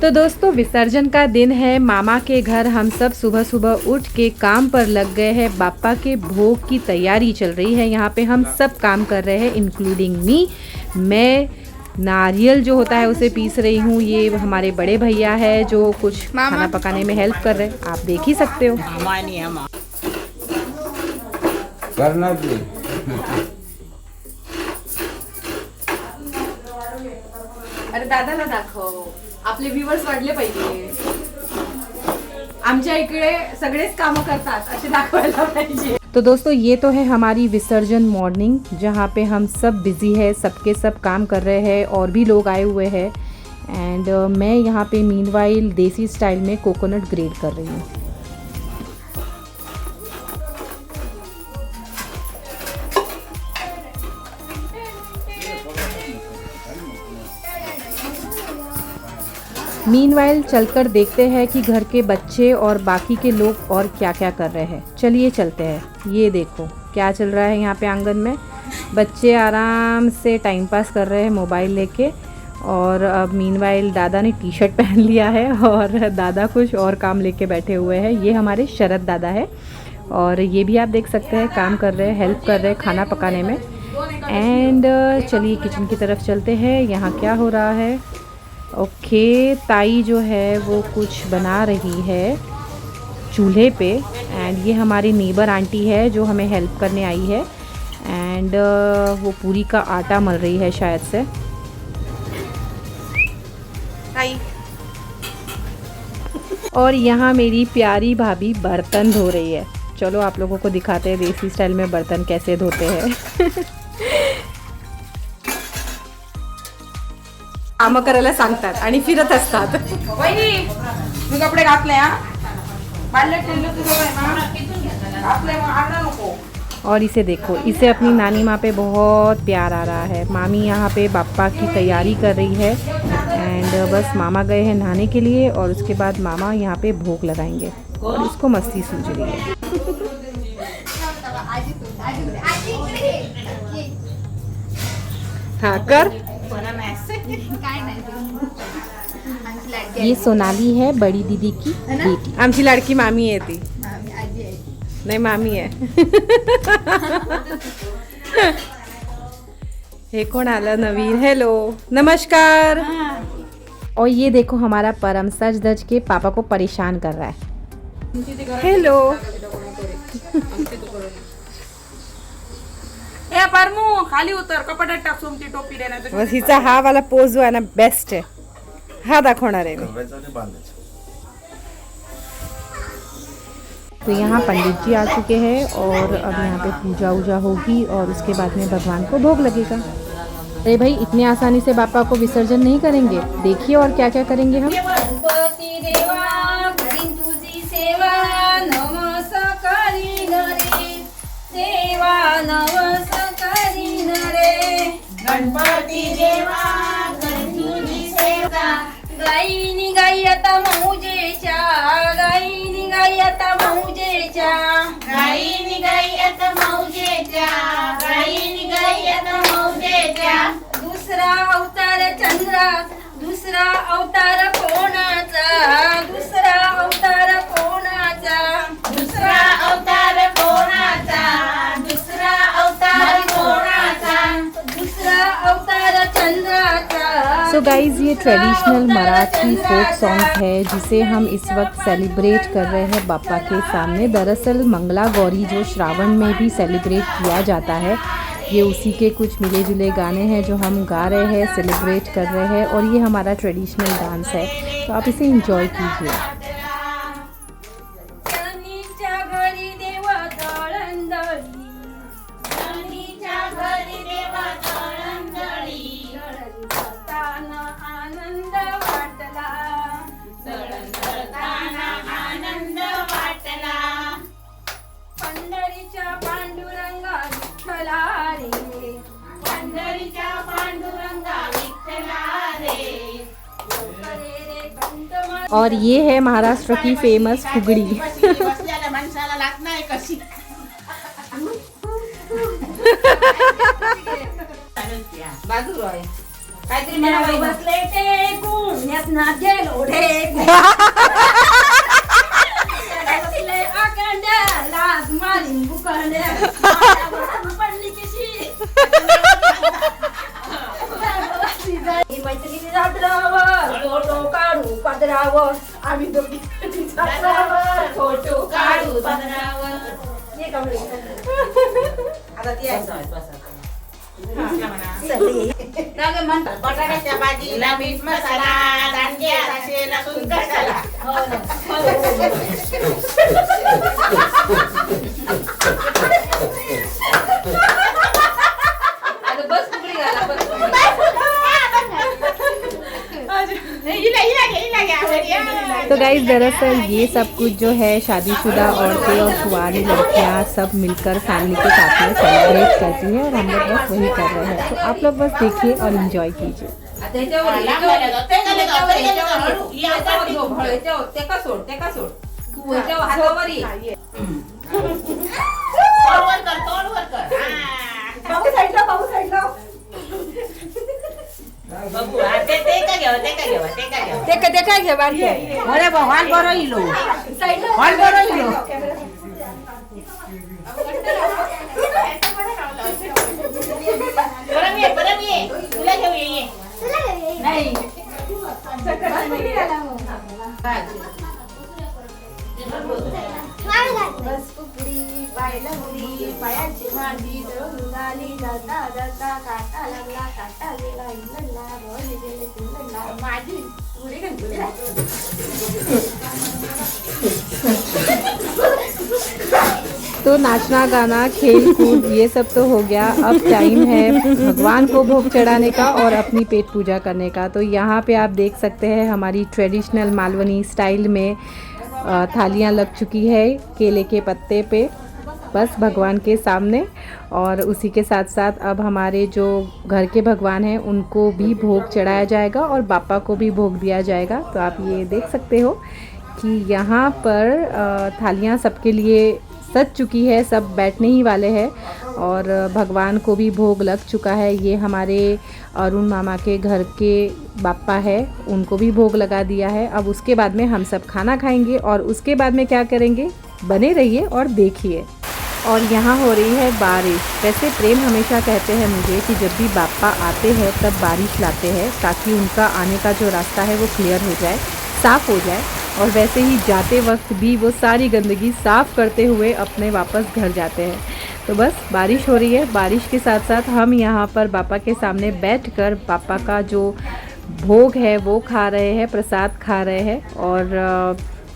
तो दोस्तों विसर्जन का दिन है, मामा के घर हम सब सुबह सुबह उठ के काम पर लग गए हैं। बापा के भोग की तैयारी चल रही है, यहाँ पे हम सब काम कर रहे हैं इंक्लूडिंग मी। मैं नारियल जो होता है उसे पीस रही हूँ, ये हमारे बड़े भैया है जो कुछ खाना पकाने में हेल्प कर रहे हैं, आप देख ही सकते हो। करना अरे दादाला दाखव, आपले व्ह्यूअर्स वाढले पाहिजे, आमच्या इकडे सगळेच कामं करतात असे दाखवायला पाहिजे। तो दोस्तों ये तो है हमारी विसर्जन मॉर्निंग, जहाँ पे हम सब बिजी है, सबके सब काम कर रहे हैं और भी लोग आए हुए हैं। एंड मैं यहाँ पे मीनवाइल देसी स्टाइल में कोकोनट ग्रेट कर रही हूँ। मीनवाइल चलकर देखते हैं कि घर के बच्चे और बाकी के लोग और क्या क्या कर रहे हैं। चलिए चलते हैं। ये देखो क्या चल रहा है यहाँ पे आंगन में, बच्चे आराम से टाइम पास कर रहे हैं मोबाइल लेके। और अब मीनवाइल दादा ने टी शर्ट पहन लिया है और दादा कुछ और काम लेके बैठे हुए हैं। ये हमारे शरद दादा है और ये भी आप देख सकते हैं काम कर रहे हैं, हेल्प कर रहे हैं खाना पकाने में। एंड चलिए किचन की तरफ चलते हैं, यहाँ क्या हो रहा है। ओके, ताई जो है वो कुछ बना रही है चूल्हे पे। एंड ये हमारी नेबर आंटी है जो हमें हेल्प करने आई है। एंड वो पूरी का आटा मल रही है शायद से। ताई और यहाँ मेरी प्यारी भाभी बर्तन धो रही है। चलो आप लोगों को दिखाते हैं देसी स्टाइल में बर्तन कैसे धोते हैं। काम करायला सांगतात आणि फिरत असतात। वहिनी मी कपडे घातले हा बाल्ल्यात ठेवलं तुझं घातले मग आणा नको। और इसे देखो, इसे अपनी नानी माँ पे बहुत प्यार आ रहा है। मामी यहाँ पे बाप्पा की तैयारी कर रही है। एंड बस मामा गए हैं नहाने के लिए और उसके बाद मामा यहाँ पे भोग लगाएंगे और इसको मस्ती सूझ रही है। हाँ कर। ये सोनाली है बड़ी दीदी की बेटी, आमची लाडकी मामी है ती। नहीं मामी है। हे कौन आला नवीन, हेलो नमस्कार। और ये देखो हमारा परम सज धज के पापा को परेशान कर रहा है। हेलो ए परमू खाली उतर, कपड्यात टाक सोमती टोपी रे नाही बस हिचा हा वाला पोज जो है ना बेस्ट है, हा दाखवणार आहे मी। तो यहाँ पंडित जी आ चुके हैं और अब यहाँ पे पूजा वूजा होगी और उसके बाद में भगवान को भोग लगेगा। अरे भाई इतने आसानी से बापा को विसर्जन नहीं करेंगे, देखिए और क्या क्या करेंगे हम। गणपती देवा करीन तुझी सेवा, नवस करीन रे सेवा, नवस करीन रे गणपती देवा करीन तुझी सेवा। गायीनी गाई आता मौजेच्या, गायीनी गाई आता मौजेच्या, गायीनी गाई आता मौजेच्या, गायीनी गाई आता मौजेच्या। दुसरा अवतार चंद्रा, दुसरा अवतार कोणाचा, दुसरा अवतार कोणाचा, दुसरा अवतार कोणाचा, दुसरा अवतार कोणाचा, दुसरा अवतार चंद्राचा। सो गाइज ये ट्रेडिशनल मराठी फोक सॉन्ग है जिसे हम इस वक्त सेलिब्रेट कर रहे हैं बापा के सामने। दरअसल मंगला गौरी जो श्रावण में भी सेलिब्रेट किया जाता है, ये उसी के कुछ मिले जुले गाने हैं जो हम गा रहे हैं, सेलिब्रेट कर रहे हैं और ये हमारा ट्रेडिशनल डांस है, तो आप इसे एंजॉय कीजिए। शनीच्या घरी देव दळंदळी, शनीच्या घरी देव दळंदळी, दळताना आनंद वाटला, दळताना आनंद वाटला। पंढरीच्या पांडुरंगा विठ्ठला रे, पंढरीच्या पांडुरंगा विठ्ठला रे। और ये है महाराष्ट्र की फेमस फुगड़ी। बसलेल्या माणसाला लाग नाही कशी। बाजू रोय काहीतरी म्हणा बाई. बसले ते गुण्यात ना गेलो ढेकूळ. बसले आकांड्या लाज मारीन बुकांड्या. माझ्यावर पडली कशी. मैत्रिणी रात्रावर फोटो काढू पदरावर. आम्ही दोघी रात्रावर फोटो काढू पदरावर. ये कमळे. आता ती आहे सवय, बसा. असला म्हणा. काय म्हणतात बटाट्याच्या भाजीला मीठ मसाला, दांड्या असे लसूण कशाला. हो ना. आता बस कुकडी घाला, बस कुकडी. नहीं, हिला घ्या, आवडली. तो गाइस दरअसल ये सब कुछ जो है शादीशुदा औरतें और कुंवारी लड़कियां सब मिलकर फैमिली के साथ में सेलिब्रेट करती हैं और हम लोग बस वही कर रहे हैं। तो आप लोग बस देखिए और इन्जॉय कीजिए। आता याच्यावर ते का सोड तू याच्यावर हातावर ये. तोडवर कर. भाऊ साईडला भाऊ साईडला. बघू, हा, ते का घ्यावं. ते काय घे बारके. अरे भगवान बरो इलो. साईडला हॉल बरो इलो. परम ये. तुला घेऊ ये. नाही. बस कुकडी पायला मुली पायाची मांडी जळून आली जाता जाता काटा लागला काटा गेला इलला रोज गेले तुलला माझी पुरी घंटी. तो नाचना गाना खेल कूद ये सब तो हो गया। अब टाइम है भगवान को भोग चढ़ाने का और अपनी पेट पूजा करने का। तो यहाँ पे आप देख सकते हैं हमारी ट्रेडिशनल मालवनी स्टाइल में थालियाँ लग चुकी है केले के पत्ते पे, बस भगवान के सामने। और उसी के साथ साथ अब हमारे जो घर के भगवान हैं उनको भी भोग चढ़ाया जाएगा और बापा को भी भोग दिया जाएगा। तो आप ये देख सकते हो कि यहाँ पर थालियाँ सबके लिए सज चुकी है, सब बैठने ही वाले हैं और भगवान को भी भोग लग चुका है। ये हमारे अरुण मामा के घर के बापा है, उनको भी भोग लगा दिया है। अब उसके बाद में हम सब खाना खाएंगे और उसके बाद में क्या करेंगे, बने रहिए और देखिए। और यहाँ हो रही है बारिश। वैसे प्रेम हमेशा कहते हैं मुझे कि जब भी बापा आते हैं तब बारिश लाते हैं ताकि उनका आने का जो रास्ता है वो क्लियर हो जाए, साफ़ हो जाए। और वैसे ही जाते वक्त भी वो सारी गंदगी साफ़ करते हुए अपने वापस घर जाते हैं। तो बस बारिश हो रही है, बारिश के साथ साथ हम यहाँ पर पापा के सामने बैठकर पापा का जो भोग है वो खा रहे हैं, प्रसाद खा रहे हैं और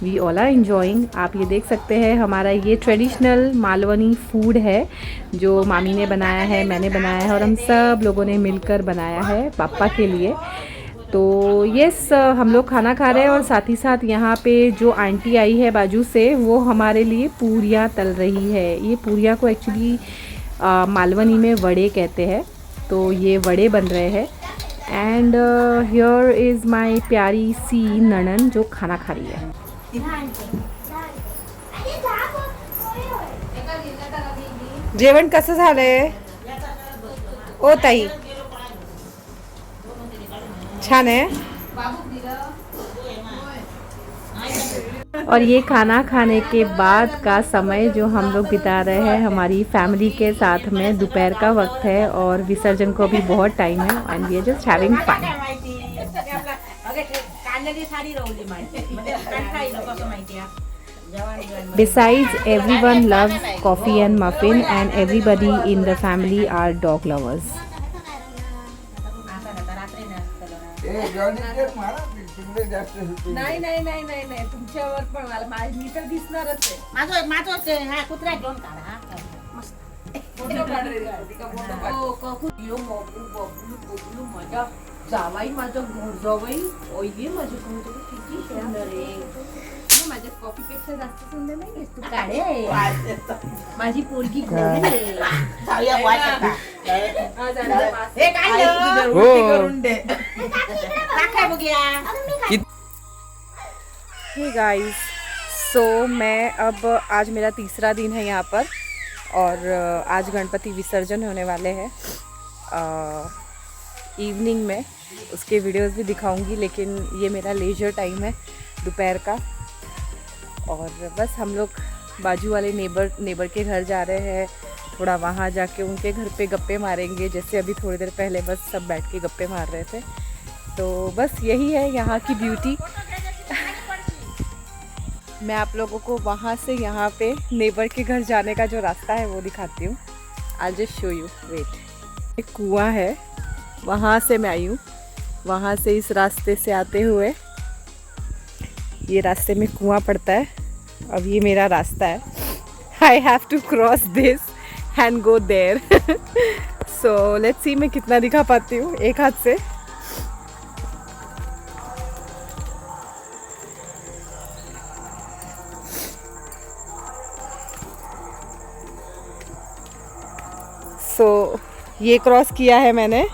वी ऑल आर एंजॉइंग। आप ये देख सकते हैं हमारा ये ट्रेडिशनल मालवनी फूड है जो मामी ने बनाया है, मैंने बनाया है और हम सब लोगों ने मिलकर बनाया है पापा के लिए। तो यस, हम लोग खाना खा रहे हैं और साथ ही साथ यहाँ पे जो आंटी आई है बाजू से वो हमारे लिए पूरियाँ तल रही है। ये पूरियाँ को एक्चुअली मालवनी में वड़े कहते हैं। तो ये वड़े बन रहे हैं एंड हियर इज़ माय प्यारी सी ननन जो खाना खा रही है। जेवण कसं झालंय ओ ताई? छान है। और ये खाना खाने के बाद का समय जो हम लोग बिता रहे हैं हमारी फैमिली के साथ में, दोपहर का वक्त है और विसर्जन को भी बहुत टाइम है and we are just having fun. Besides, everyone loves coffee and muffin and everybody in the family are dog lovers. नाही नाही नाही नाही नाही तुमच्यावर पण मला मी तर दिसणारच आहे. माझं हा कुत्रा घेऊन काढा. माझ्या जावाई, माझं घर जावाई, ओये माझं घर किती सुंदर आहे. माझ्या कॉफी पेक्षा जास्त सुंदर नाही तू काढे. माझी पोरगी गोड आहे. हे काय करून दे. काय बघूया. हे गाइस, सो मैं अब आज मेरा तीसरा दिन है यहाँ पर और आज गणपति विसर्जन होने वाले हैं। इवनिंग में उसके वीडियोस भी दिखाऊंगी, लेकिन ये मेरा लेजर टाइम है दोपहर का। और बस हम लोग बाजू वाले नेबर के घर जा रहे हैं, थोड़ा वहाँ जाके उनके घर पे गप्पे मारेंगे, जैसे अभी थोड़ी देर पहले बस सब बैठ के गप्पे मार रहे थे। तो बस यही है यहाँ की ब्यूटी। मैं आप लोगों को वहाँ से यहाँ पे नेबर के घर जाने का जो रास्ता है वो दिखाती हूँ। I just show you, wait. एक कुआं है, वहाँ से मैं आई हूँ, वहाँ से इस रास्ते से आते हुए ये रास्ते में कुआं पड़ता है। अब ये मेरा रास्ता है, I have to cross this and go there. So let's see मैं कितना दिखा पाती हूँ एक हाथ से। ये क्रॉस किया है मैंने,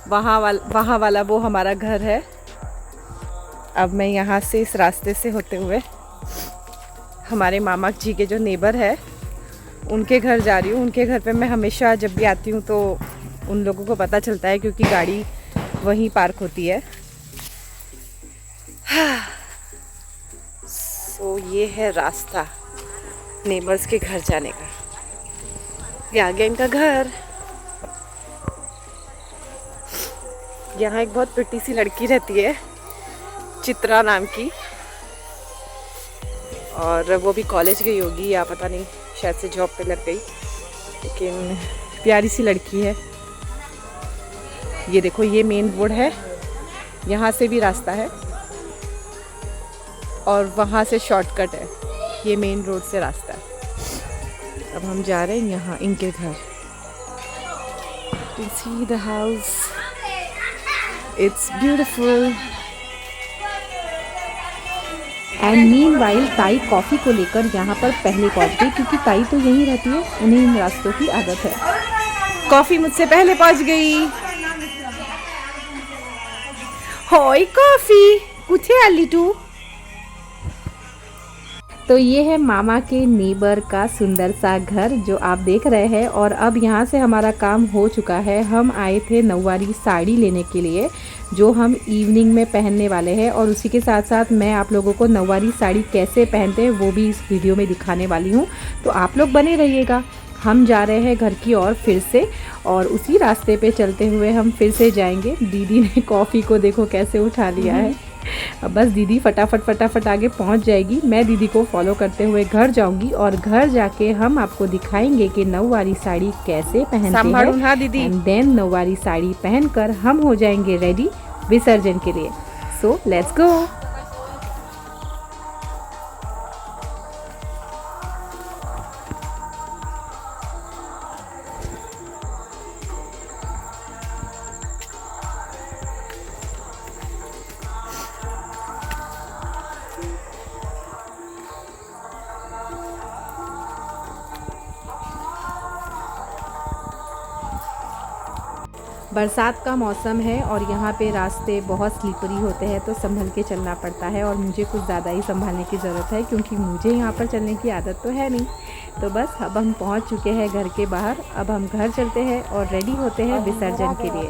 वहाँ वाला वो हमारा घर है। अब मैं यहाँ से इस रास्ते से होते हुए हमारे मामा जी के जो नेबर है उनके घर जा रही हूँ। उनके घर पे मैं हमेशा जब भी आती हूँ तो उन लोगों को पता चलता है, क्योंकि गाड़ी वहीं पार्क होती है। सो ये है रास्ता नेबर्स के घर जाने का। ये आ गया इनका घर। यहाँ एक बहुत प्रिटी सी लड़की रहती है, चित्रा नाम की, और वो भी कॉलेज गई होगी या पता नहीं, शायद से जॉब पे लग गई, लेकिन प्यारी सी लड़की है। ये देखो, ये मेन रोड है, यहाँ से भी रास्ता है और वहाँ से शॉर्टकट है। ये मेन रोड से रास्ता है। अब हम जा रहे हैं यहाँ इनके घर। You see the house, it's beautiful. And meanwhile ताई कॉफ़ी को लेकर यहाँ पर पहले पहुँच गई, क्योंकि ताई तो यहीं रहती है, उन्हें इन रास्तों की आदत है। कॉफ़ी मुझसे पहले पहुँच गई। होय कॉफ़ी, कुठे आली तू? तो ये है मामा के नेबर का सुंदर सा घर जो आप देख रहे हैं। और अब यहाँ से हमारा काम हो चुका है। हम आए थे नौवारी साड़ी लेने के लिए, जो हम इवनिंग में पहनने वाले हैं, और उसी के साथ साथ मैं आप लोगों को नौवारी साड़ी कैसे पहनते हैं वो भी इस वीडियो में दिखाने वाली हूँ। तो आप लोग बने रहिएगा। हम जा रहे हैं घर की ओर फिर से, और उसी रास्ते पे चलते हुए हम फिर से जाएंगे। दीदी ने कॉफ़ी को देखो कैसे उठा लिया है। अब बस दीदी फटाफट आगे पहुंच जाएगी। मैं दीदी को फॉलो करते हुए घर जाऊंगी, और घर जाके हम आपको दिखाएंगे कि नौवारी साड़ी कैसे पहनते हैं। दीदी एंड देन नौवारी साड़ी पहनकर हम हो जाएंगे रेडी विसर्जन के लिए। So let's go. बरसात का मौसम है और यहाँ पे रास्ते बहुत स्लिपरी होते हैं, तो संभल के चलना पड़ता है। और मुझे कुछ ज़्यादा ही संभालने की ज़रूरत है, क्योंकि मुझे यहाँ पर चलने की आदत तो है नहीं। तो बस अब हम पहुँच चुके हैं घर के बाहर। अब हम घर चलते हैं और रेडी होते हैं विसर्जन के लिए।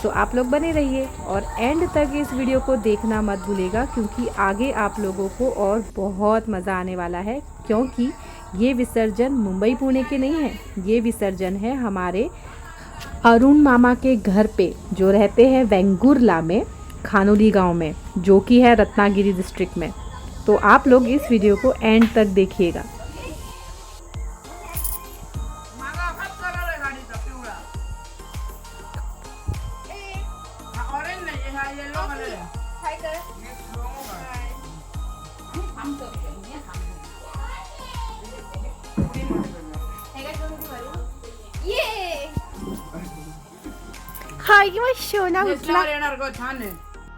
तो आप लोग बने रहिए और एंड तक इस वीडियो को देखना मत भूलिएगा, क्योंकि आगे आप लोगों को और बहुत मज़ा आने वाला है। क्योंकि ये विसर्जन मुंबई पुणे के नहीं है, ये विसर्जन है हमारे अरुण मामा के घर पे, जो रहते हैं वेंगुर्ला में, खानोली गांव में, जो कि है रत्नागिरी डिस्ट्रिक्ट में। तो आप लोग इस वीडियो को एंड तक देखिएगा।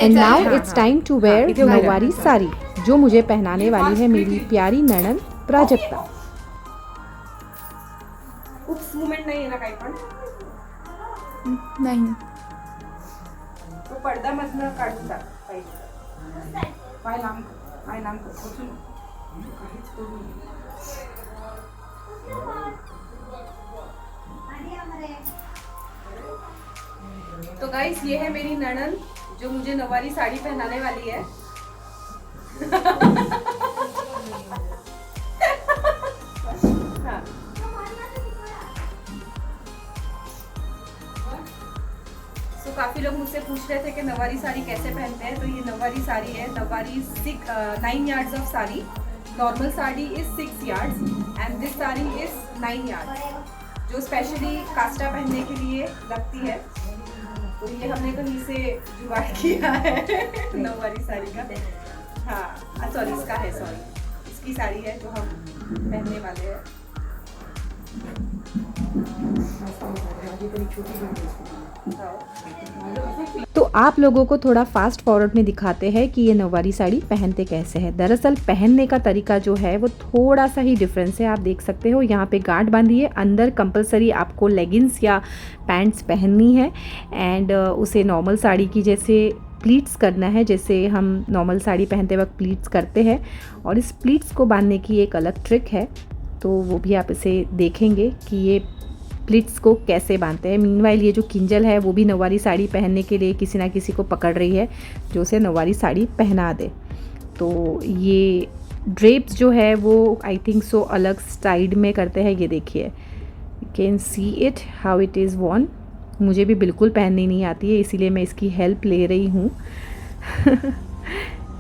And now it's time to wear nauvari sari, जो मुझे पहनाने वाली है मेरी प्यारी नणंद प्राजक्ता। उप्स मूवमेंट नाही आहे ना काही पण? नहीं। तो पडदा मधनं काढून टाक पाहिजे. पाय लांब कर. उचलून. काहीच करू नको. तो गाइस ये है मेरी ननद जो मुझे नवारी साड़ी पहनाने वाली है। हाँ। तो काफ़ी लोग मुझसे पूछ रहे थे कि नवारी साड़ी कैसे पहनते हैं। तो ये नवारी साड़ी है। Nauvari 9 yards of sari. Normal sari is 6 yards and this sari is 9 yards, जो स्पेशली कास्टा पहनने के लिए लगती है। तो ये हमने कहीं से जुगाड़ किया है नवारी साड़ी का। हाँ सॉरी, इसका है, सॉरी इसकी साड़ी है जो हम पहनने वाले हैं। तो आप लोगों को थोड़ा फास्ट फॉरवर्ड में दिखाते हैं कि ये नवारी साड़ी पहनते कैसे हैं। दरअसल पहनने का तरीका जो है वो थोड़ा सा ही डिफरेंस है। आप देख सकते हो यहाँ पे गांठ बांधी है, अंदर कंपलसरी आपको लेगिंग्स या पैंट्स पहननी है एंड उसे नॉर्मल साड़ी की जैसे प्लीट्स करना है, जैसे हम नॉर्मल साड़ी पहनते वक्त प्लीट्स करते हैं। और इस प्लीट्स को बांधने की एक अलग ट्रिक है, तो वो भी आप इसे देखेंगे कि ये प्लीट्स को कैसे बांधते हैं। मीनवाइल ये जो किंजल है वो भी नवारी साड़ी पहनने के लिए किसी ना किसी को पकड़ रही है जो उसे नवारी साड़ी पहना दे। तो ये ड्रेप्स जो है वो आई थिंक सो अलग साइड में करते हैं। ये देखिए, you can see it how it is worn. मुझे भी बिल्कुल पहननी नहीं आती है, इसीलिए मैं इसकी हेल्प ले रही हूँ।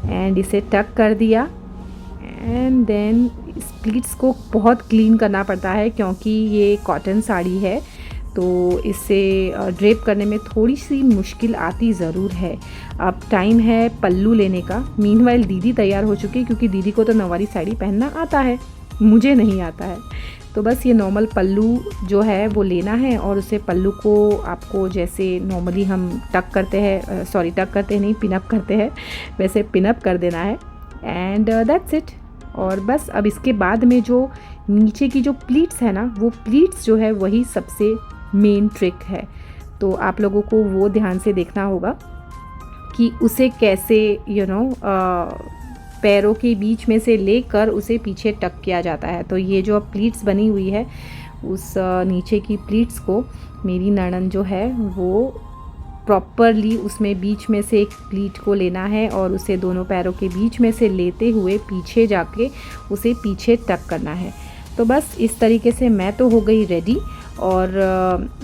एंड इसे टक कर दिया एंड देन प्लीट्स को बहुत क्लीन करना पड़ता है क्योंकि ये कॉटन साड़ी है, तो इससे ड्रेप करने में थोड़ी सी मुश्किल आती ज़रूर है। अब टाइम है पल्लू लेने का। मीनवाइल दीदी तैयार हो चुकी है क्योंकि दीदी को तो नवारी साड़ी पहनना आता है, मुझे नहीं आता है। तो बस ये नॉर्मल पल्लू जो है वो लेना है और उसे पल्लू को आपको जैसे नॉर्मली हम टक करते हैं, सॉरी टक करते नहीं, पिनअप करते हैं, वैसे पिनअप कर देना है एंड दैट्स इट। और बस अब इसके बाद में जो नीचे की जो प्लीट्स है ना, वो प्लीट्स जो है वही सबसे मेन ट्रिक है। तो आप लोगों को वो ध्यान से देखना होगा कि उसे कैसे पैरों के बीच में से लेकर उसे पीछे टक किया जाता है। तो ये जो अब प्लीट्स बनी हुई है उस नीचे की प्लीट्स को मेरी ननद जो है वो प्रॉपरली उसमें बीच में से एक प्लीट को लेना है और उसे दोनों पैरों के बीच में से लेते हुए पीछे जाके उसे पीछे टक करना है। तो बस इस तरीके से मैं तो हो गई रेडी और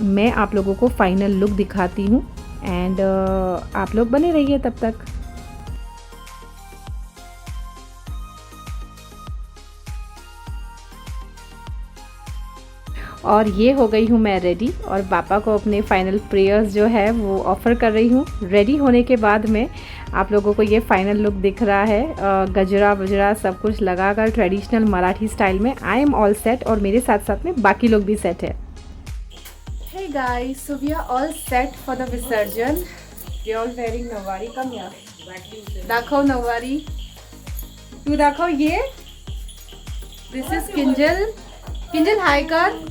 मैं आप लोगों को फाइनल लुक दिखाती हूँ एंड आप लोग बने रहिए तब तक। और ये हो गई हूँ मैं रेडी और पापा को अपने फाइनल प्रेयर्स जो है वो ऑफ़र कर रही हूँ। रेडी होने के बाद में आप लोगों को ये फाइनल लुक दिख रहा है, गजरा वजरा सब कुछ लगाकर ट्रेडिशनल मराठी स्टाइल में। आई एम ऑल सेट और मेरे साथ साथ में बाकी लोग भी सेट है। Hey guys, so we are all set for the विसर्जन। We are all wearing Nauvari. कम यार, दाखव नवारी, तू दाखव ये। This is किंजल, किंजल हाय कर।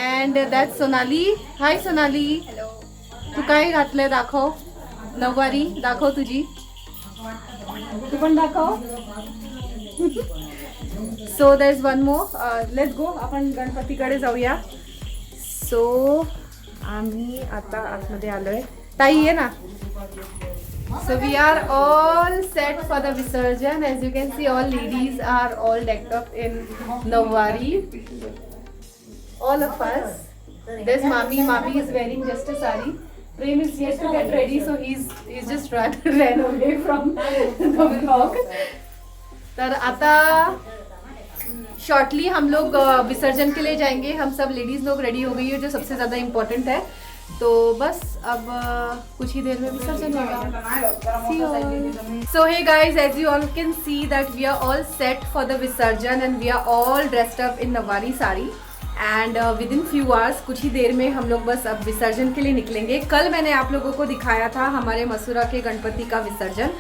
And that's सोनाली, हाय सोनाली। तू काय घातलंय दाखव, नवारी दाखव तुझी, तू पण दाखव। So there's one more. Let's go. आपण गणपतीकडे जाऊया। सो आम्ही आता आतमध्ये आलोय। ताई ये ना। So we are all set for the विसर्जन. As you can see, all ladies are all decked up in Nawari. All of us. There's Mami. Mami is wearing just a sari. Prem is yet to get ready, so he's just ran away from the vlog. तर आता shortly हम लोग विसर्जन के लिए जाएंगे। हम सब लेडीज़ लोग रेडी हो गई है, जो सबसे ज़्यादा इम्पोर्टेंट है। तो बस अब कुछ ही देर में विसर्जन होगा। So hey guys, as you all can see that we are all set for the विसर्जन and we are all dressed up in Nauvari sari and within few hours, कुछ ही देर में हम लोग बस अब विसर्जन के लिए निकलेंगे। कल मैंने आप लोगों को दिखाया था हमारे मसूरा के गणपति का विसर्जन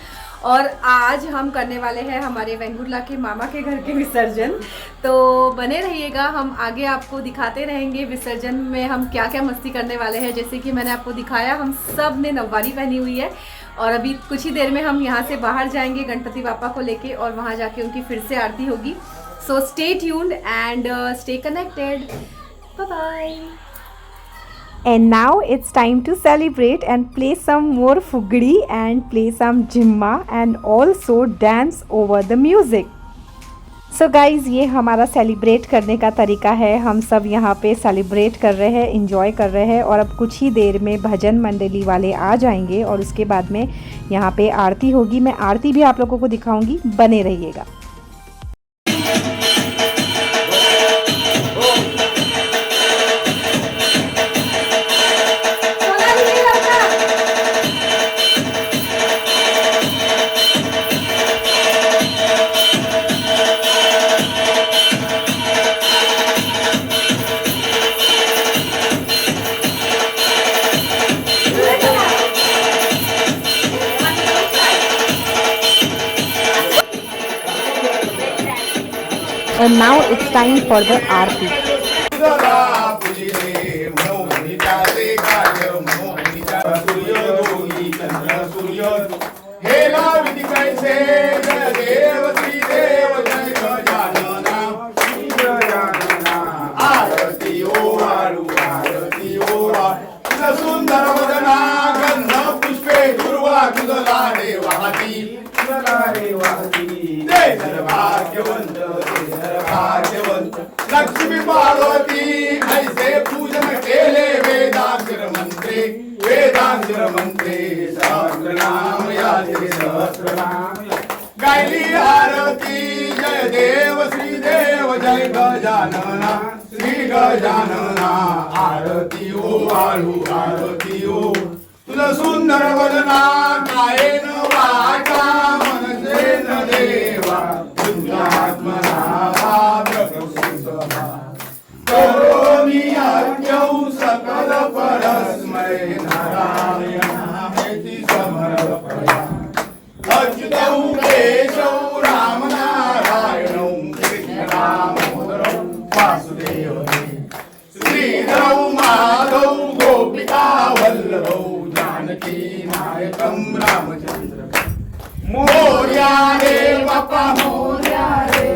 और आज हम करने वाले हैं हमारे वेंगुर्ला के मामा के घर के विसर्जन। तो बने रहिएगा, हम आगे आपको दिखाते रहेंगे विसर्जन में हम क्या क्या मस्ती करने वाले हैं। जैसे कि मैंने आपको दिखाया, हम सब ने नवारी पहनी हुई है और अभी कुछ ही देर में हम यहाँ से बाहर जाएंगे गणपति बापा को लेके और वहाँ जाके उनकी फिर से आरती होगी। So stay tuned and stay connected. Bye bye. And now it's time to celebrate and play some more fugdi and play some jimma and also dance over the music. So guys, ये हमारा celebrate करने का तरीका है। हम सब यहाँ पे सेलिब्रेट कर रहे हैं, इंजॉय कर रहे हैं और अब कुछ ही देर में भजन मंडली वाले आ जाएंगे और उसके बाद में यहाँ पे आरती होगी। मैं आरती भी आप लोगों को दिखाऊंगी, बने रहिएगा। And now it's time for the aarti. सुंदर वदना गंध पुष्पे दुर्वा तुझला रे वाहती जय भाग्यवंत भाग्यवंत लक्ष्मी पार्वती ऐसे पूजन केले वेदांतर मंत्रे सहस्रनाम याचे सहस्रनाम गायली आरती जय देव श्री देव जय गजानना श्री गजानना आरती ओ वाळू आरती ओ तुझ सुंदर वदना कायेन वाचा मनसेन देवा तुझ्यात्मना करोमि यज्ञौ सकल परस्मै नारायणामेति समर्पयामि अच्युतौ केशौ राम नारायणौ कृष्ण दामोदरौ वासुदेवौ श्रीधरौ माधौ गोपिका वल्लभौ जानकी नायकं रामचंद्र मोर्या रे बापा मोर्या रे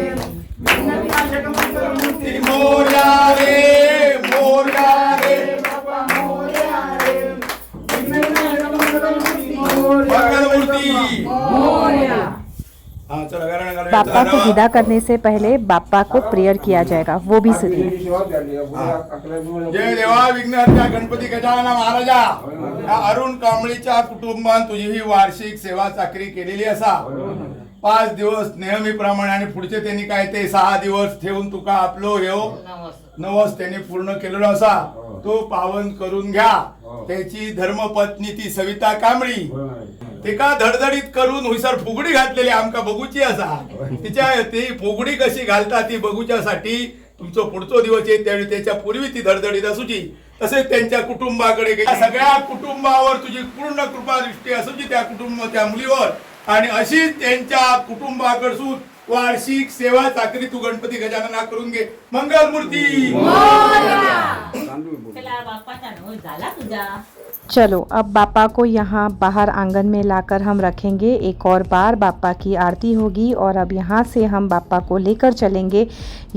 मोर्या रे बापा मोर्या रे मंगलमूर्ती बापा को विदा करने से पहले बापा को प्रेयर किया जाएगा, वो भी सुनिए। जय देवा विघ्नहर्त्या गणपती गजानन महाराजा, या अरुण कांबळीच्या कुटुंबान तुझी ही वार्षिक सेवा चाकरी केलेली असा। 5 दिवस नेहमीप्रमाणे आणि पुढचे त्यांनी काय ते 6 दिवस ठेवून तुका आपलो ह्यो नवस त्यांनी पूर्ण केलेलो असा। तो पावन करून घ्या। त्याची धर्मपत्नी ती सविता कांबळी तिका धडधडीत करून हुईसर फुगडी घातलेली आमका बघूची असा। तिच्या ती फुगडी कशी घालता ती बघूच्यासाठी तुमचा पुढचो दिवस येईल, त्यावेळी त्याच्या पूर्वी ती धडधडीत असूची। तसेच त्यांच्या कुटुंबाकडे सगळ्या कुटुंबावर तुझी पूर्ण कृपा दृष्टी असूची त्या त्या मुलीवर, आणि अशीच त्यांच्या कुटुंबाकडसून वार्षिक सेवा चाकरी तू गणपती गजानना करून घे। मंगलमूर्ती चलो अब बापा को यहाँ बाहर आंगन में लाकर हम रखेंगे। एक और बार बापा की आरती होगी और अब यहाँ से हम बापा को लेकर चलेंगे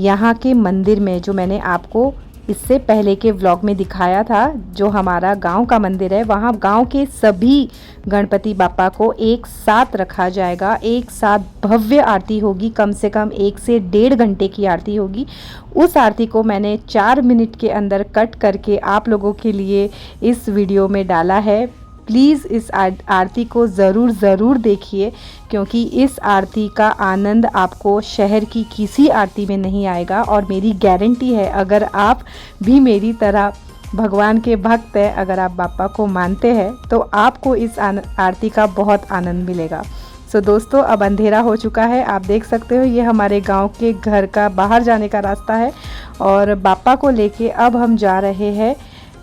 यहाँ के मंदिर में, जो मैंने आपको इससे पहले के व्लॉग में दिखाया था। जो हमारा गांव का मंदिर है, वहाँ गांव के सभी गणपति बापा को एक साथ रखा जाएगा। एक साथ भव्य आरती होगी, कम से कम 1 से 1.5 घंटे की आरती होगी। उस आरती को मैंने 4 मिनट के अंदर कट करके आप लोगों के लिए इस वीडियो में डाला है। प्लीज़ इस आरती को ज़रूर देखिए, क्योंकि इस आरती का आनंद आपको शहर की किसी आरती में नहीं आएगा। और मेरी गारंटी है, अगर आप भी मेरी तरह भगवान के भक्त हैं, अगर आप बापा को मानते हैं, तो आपको इस आरती का बहुत आनंद मिलेगा। सो दोस्तों, अब अंधेरा हो चुका है। आप देख सकते हो ये हमारे गांव के घर का बाहर जाने का रास्ता है और बापा को लेके अब हम जा रहे हैं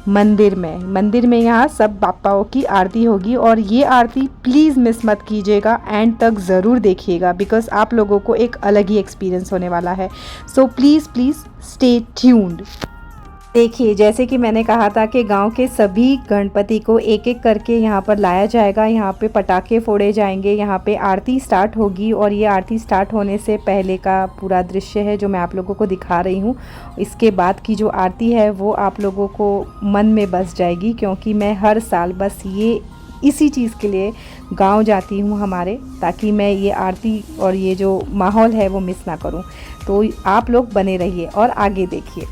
मंदिर में यहाँ सब बापाओं की आरती होगी। और ये आरती प्लीज़ मिस मत कीजिएगा, एंड तक ज़रूर देखिएगा, बिकॉज़ आप लोगों को एक अलग ही एक्सपीरियंस होने वाला है। So please stay tuned. देखिए, जैसे कि मैंने कहा था कि गांव के सभी गणपति को एक एक करके यहाँ पर लाया जाएगा। यहाँ पे पटाखे फोड़े जाएंगे, यहाँ पे आरती स्टार्ट होगी और ये आरती स्टार्ट होने से पहले का पूरा दृश्य है जो मैं आप लोगों को दिखा रही हूँ। इसके बाद की जो आरती है वो आप लोगों को मन में बस जाएगी, क्योंकि मैं हर साल बस ये इसी चीज़ के लिए गांव जाती हूँ हमारे, ताकि मैं ये आरती और ये जो माहौल है वो मिस ना करूँ। तो आप लोग बने रहिए और आगे देखिए।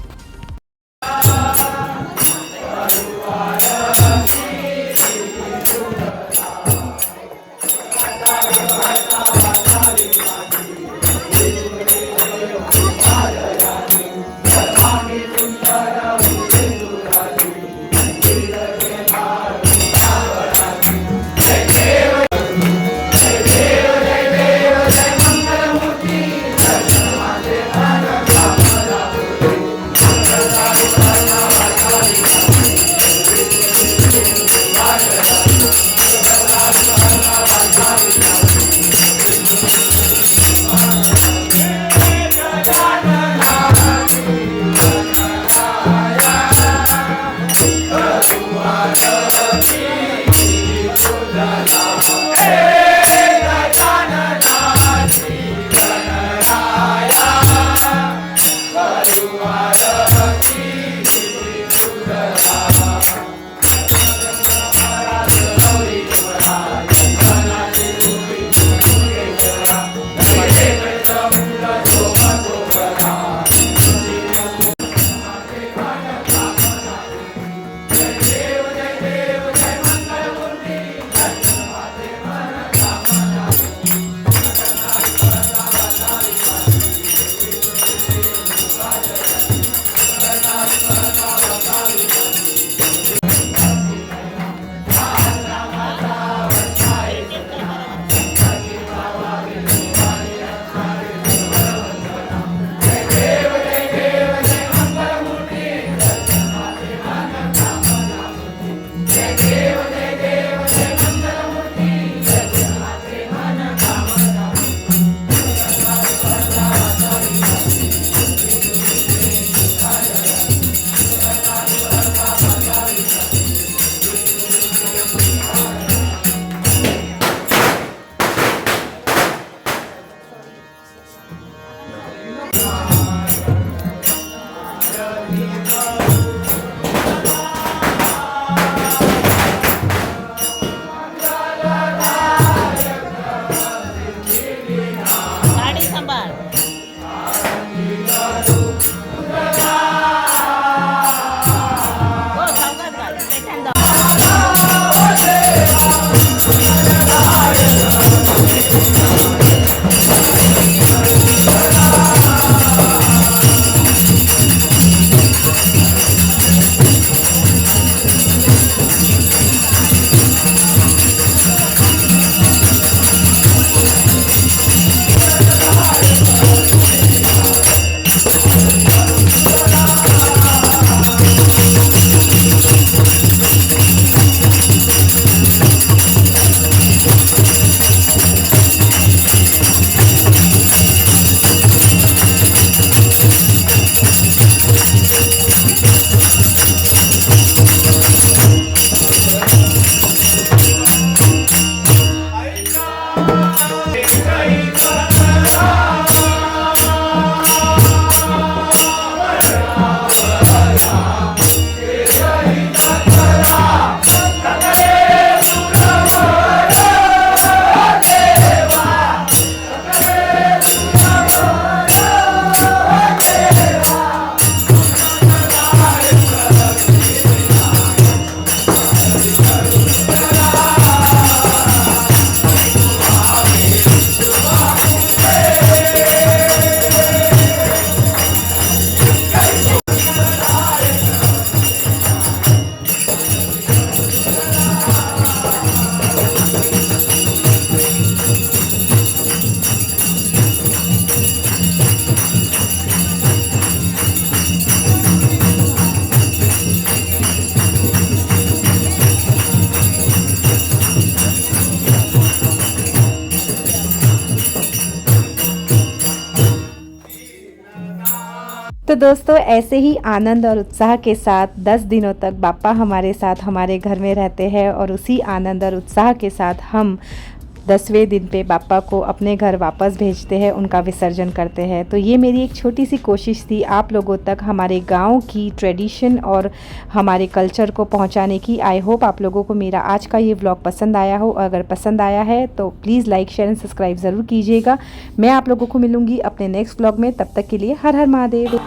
तो दोस्तों ऐसे ही आनंद और उत्साह के साथ 10 दिनों तक बापा हमारे साथ हमारे घर में रहते हैं और उसी आनंद और उत्साह के साथ हम 10वें दिन पे बापा को अपने घर वापस भेजते हैं, उनका विसर्जन करते हैं। तो ये मेरी एक छोटी सी कोशिश थी आप लोगों तक हमारे गांव की ट्रेडिशन और हमारे कल्चर को पहुंचाने की। आई होप आप लोगों को मेरा आज का ये व्लॉग पसंद आया हो। अगर पसंद आया है तो please like share and subscribe ज़रूर कीजिएगा। मैं आप लोगों को मिलूँगी अपने नेक्स्ट व्लॉग में, तब तक के लिए हर हर महादेव।